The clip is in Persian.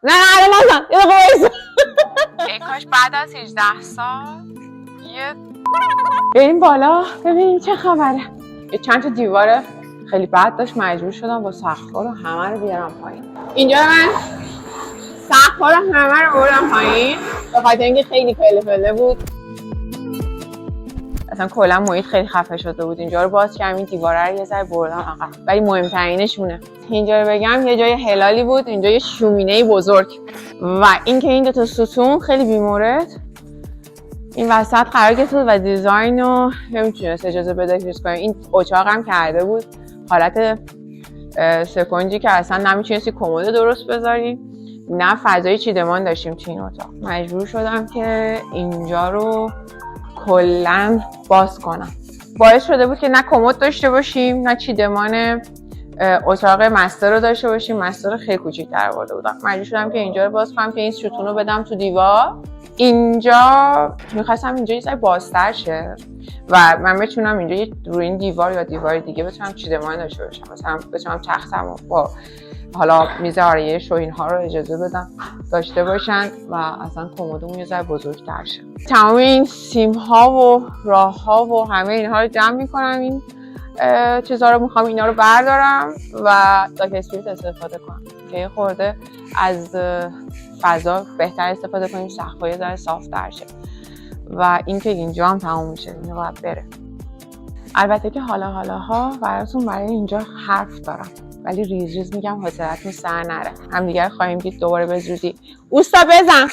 نه نزن یه دقیقه وایسا. ای کاش بعد از 18 سال یه بریم بالا ببینیم چه خبره. یه چند تا دیوار خیلی بد داشت، مجبور شدم با سقف‌ها رو همه رو بیارم پایین. اینجا من سقف‌ها رو همه رو بردم پایین به خاطر اینکه خیلی پله بود. اصلا کلا محیط خیلی خفه شده بود. اینجا رو باز کردم، این دیواره رو یه ذره بردم عقب، ولی مهمترینشونه اینجا رو بگم یه جای هلالی بود، اینجا یه شومینه بزرگ و اینکه این دو تا ستون خیلی بی‌مورد این وسط قرار گرفت و دیزاین رو نمیتونست اجازه بده چیز کنه. این اتاق هم کرده بود حالت سکنجی که اصلا نمیتونستی کمد درست بذاری، نه فضای چیدمان داشتیم تو این اتاق. مجبور شدم که اینجا رو کلا باز کنم. باعث شده بود که نه کمد داشته باشیم نه چیدمان اتاق مستر رو داشته باشیم. مستر خیلی کوچیک‌تر آورده بودم. مجبور شدم که اینجا رو باز کنم که این ستون رو بدم تو دیوار. اینجا میخواستم اینجا یه ذره بازتر شه و من بتونم اینجا روی این دیوار یا دیوار دیگه بتونم چیدمان داشته باشم، مثلا بتونم تختم با حالا میز آرایش و اینها رو اجازه بدم داشته باشن و اصلا کمدمون یه ذره بزرگتر شه. تمام این سیم ها و راه ها و همه اینها رو جمع میکنم. این چیزها رو میخوام اینا رو بردارم و داک اسپریت استفاده کنم که یه خورده از فضا بهتر استفاده کنیم، سقف‌ها یه ذره صاف‌تر شه و اینکه اینجا هم تموم میشه اینو باید بره. البته که حالا براتون برای اینجا حرف دارم ولی ریز میگم حوصله‌تون سر نره. همدیگه خواهیم دید دوباره به زودی. اوستا بزن.